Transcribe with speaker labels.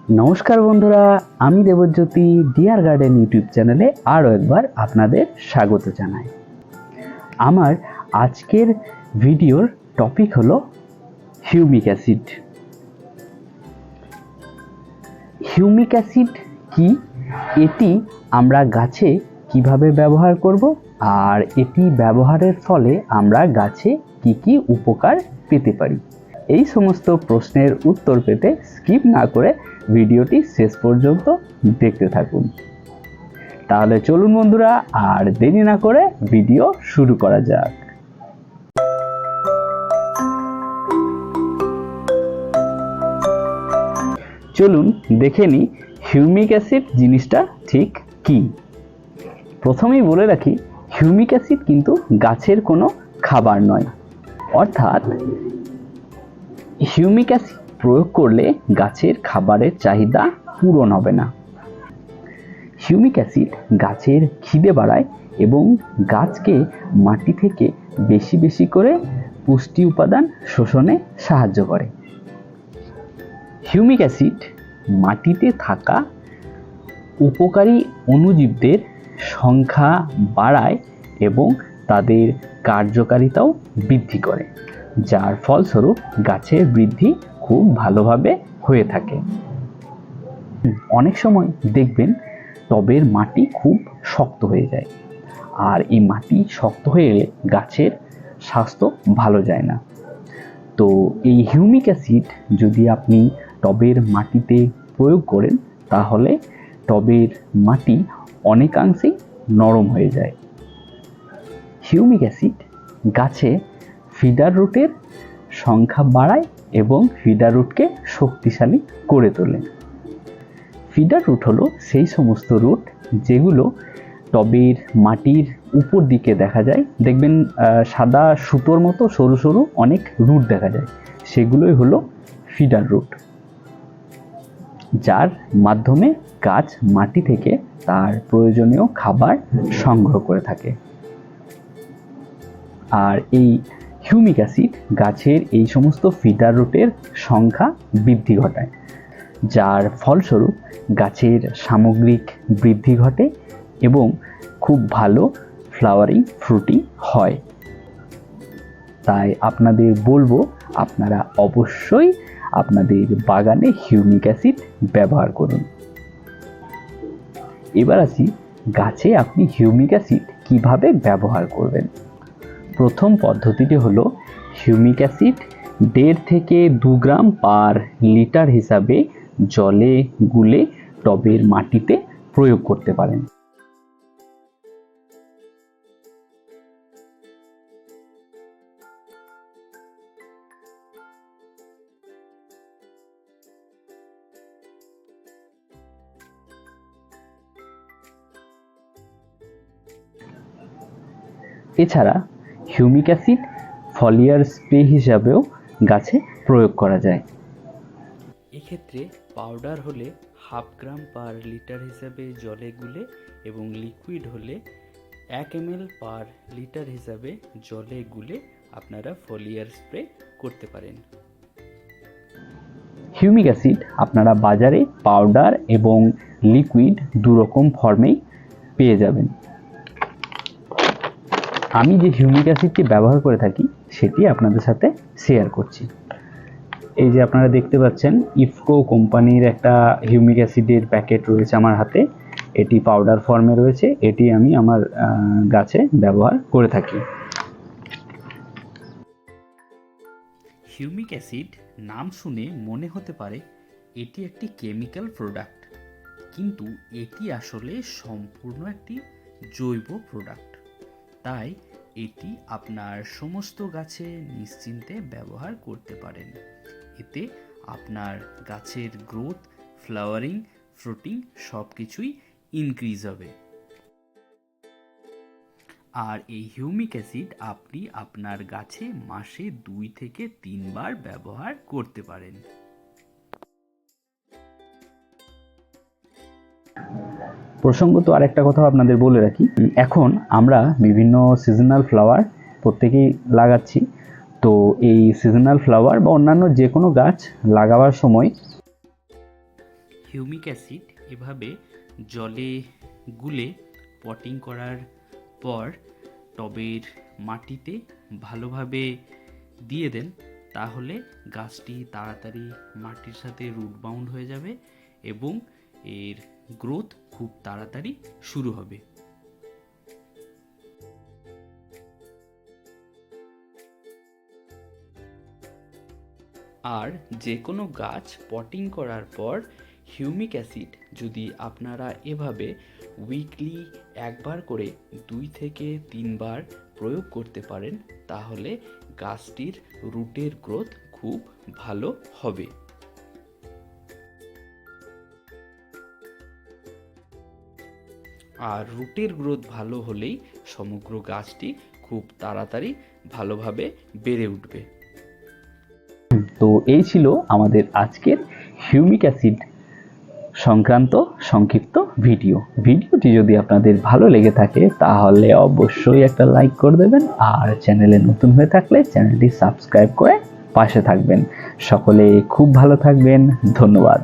Speaker 1: নমস্কার বন্ধুরা, আমি দেবজ্যোতি ডিয়ার গার্ডেন ইউটিউব চ্যানেলে আরও একবার আপনাদের স্বাগত জানাই। আমার আজকের ভিডিওর টপিক হলো হিউমিক অ্যাসিড। হিউমিক অ্যাসিড কি, এটি আমরা গাছে কিভাবে ব্যবহার করব, আর এটি ব্যবহারের ফলে আমরা গাছে কি কি উপকার পেতে পারি, এই সমস্ত প্রশ্নের উত্তর পেতে স্কিপ না করে ভিডিওটি শেষ পর্যন্ত দেখতে থাকুন। তাহলে চলুন বন্ধুরা, আর দেরি না করে ভিডিও শুরু করা যাক। চলুন দেখে নিই হিউমিক অ্যাসিড জিনিসটা ঠিক কি। প্রথমেই বলে রাখি, হিউমিক অ্যাসিড কিন্তু গাছের কোনো খাবার নয়, অর্থাৎ হিউমিক অ্যাসিড প্রয়োগ করলে গাছের খাবারের চাহিদা পূরণ হবে না। হিউমিক অ্যাসিড গাছের খিদে বাড়ায় এবং গাছকে মাটি থেকে বেশি বেশি করে পুষ্টি উপাদান শোষণে সাহায্য করে। হিউমিক অ্যাসিড মাটিতে থাকা উপকারী অণুজীবদের সংখ্যা বাড়ায় এবং তাদের কার্যকারিতাও বৃদ্ধি করে, যার ফলস্বরূপ গাছের বৃদ্ধি খুব ভালোভাবে হয়ে থাকে। অনেক সময় দেখবেন টবের মাটি খুব শক্ত হয়ে যায়, আর এই মাটি শক্ত হয়ে গেলে গাছের স্বাস্থ্য ভালো যায় না। তো এই হিউমিক অ্যাসিড যদি আপনি টবের মাটিতে প্রয়োগ করেন, তাহলে টবের মাটি অনেকাংশেই নরম হয়ে যায়। হিউমিক অ্যাসিড গাছে ফিডার রুটের সংখ্যা বাড়ায় এবং ফিডার রুটকে শক্তিশালী করে তোলে। ফিডার রুট হলো সেই সমস্ত রুট যেগুলো টবের মাটির উপর দিকে দেখা যায়, দেখবেন সাদা সুতোর মতো সরু সরু অনেক রুট দেখা যায়, সেগুলোই হলো ফিডার রুট, যার মাধ্যমে গাছ মাটি থেকে তার প্রয়োজনীয় খাবার সংগ্রহ করে থাকে। আর এই হিউমিক অ্যাসিড গাছের এই সমস্ত ফিডার রুটের সংখ্যা বৃদ্ধি ঘটায়, যার ফলস্বরূপ গাছের সামগ্রিক বৃদ্ধি ঘটে এবং খুব ভালো ফ্লাওয়ারিং ফ্রুটিং হয়। তাই আপনাদের বলবো, আপনারা অবশ্যই আপনাদের বাগানে হিউমিক অ্যাসিড ব্যবহার করুন। এবার আসি গাছে আপনি হিউমিক অ্যাসিড কিভাবে ব্যবহার করবেন। প্রথম পদ্ধতিটি হলো হিউমিক অ্যাসিড 1.5 থেকে 2 গ্রাম পার লিটার হিসাবে জলে গুলে টবের মাটিতে প্রয়োগ করতে পারেন। এছাড়া হিউমিক অ্যাসিড ফলিয়ার স্প্রে হিসাবেও গাছে প্রয়োগ করা যায়।
Speaker 2: এক্ষেত্রে পাউডার হলে 1/2 গ্রাম পার লিটার হিসাবে জলে গুলে এবং লিকুইড হলে 1 ml পার লিটার হিসাবে জলে গুলে আপনারা ফলিয়ার স্প্রে করতে পারেন।
Speaker 1: হিউমিক অ্যাসিড আপনারা বাজারে পাউডার এবং লিকুইড দুরকম ফর্মেই পেয়ে যাবেন। আমি যে হিউমিক অ্যাসিডটি ব্যবহার করে থাকি সেটি আপনাদের সাথে শেয়ার করছি। এই যে আপনারা দেখতে পাচ্ছেন, ইফকো কোম্পানির একটা হিউমিক অ্যাসিডের প্যাকেট রয়েছে আমার হাতে। এটি পাউডার ফর্মে রয়েছে, এটি আমি আমার গাছে ব্যবহার করে থাকি।
Speaker 2: হিউমিক অ্যাসিড নাম শুনে মনে হতে পারে এটি একটি কেমিক্যাল প্রোডাক্ট, কিন্তু এটি আসলে সম্পূর্ণ একটি জৈব প্রোডাক্ট। তাই এটি আপনার সমস্ত গাছে নিশ্চিন্তে ব্যবহার করতে পারেন। এতে আপনার গাছের গ্রোথ, ফ্লাওয়ারিং, ফ্রুটিং সব কিছুই ইনক্রিজ হবে। আর এই হিউমিক অ্যাসিড আপনি আপনার গাছে মাসে 2 থেকে 3 বার ব্যবহার করতে পারেন।
Speaker 1: প্রসঙ্গত আরেকটা কথা আপনাদের বলে রাখি, এখন আমরা বিভিন্ন সিজনাল ফ্লাওয়ার প্রত্যেকেই লাগাচ্ছি। তো এই সিজনাল ফ্লাওয়ার বা অন্যান্য যে কোনো গাছ লাগাবার সময়
Speaker 2: হিউমিক অ্যাসিড এভাবে জলে গুলে পটিং করার পর টবের মাটিতে ভালোভাবে দিয়ে দেন, তাহলে গাছটি তাড়াতাড়ি মাটির সাথে রুট বাউন্ড হয়ে যাবে এবং এর গ্রোথ খুব তাড়াতাড়ি শুরু হবে। আর যে কোনো গাছ পটিং করার পর হিউমিক অ্যাসিড যদি আপনারা এভাবে উইকলি একবার করে 2 থেকে 3 বার প্রয়োগ করতে পারেন, তাহলে গাছটির রুটের গ্রোথ খুব ভালো হবে। আর রুটের গ্রোথ ভালো হলেই সমগ্র গাছটি খুব তাড়াতাড়ি ভালোভাবে বেড়ে উঠবে।
Speaker 1: তো এই ছিল আমাদের আজকের হিউমিক অ্যাসিড সংক্রান্ত সংক্ষিপ্ত ভিডিওটি যদি আপনাদের ভালো লেগে থাকে তাহলে অবশ্যই একটা লাইক করে দেবেন, আর চ্যানেলে নতুন হয়ে থাকলে চ্যানেলটি সাবস্ক্রাইব করে পাশে থাকবেন। সকলে খুব ভালো থাকবেন, ধন্যবাদ।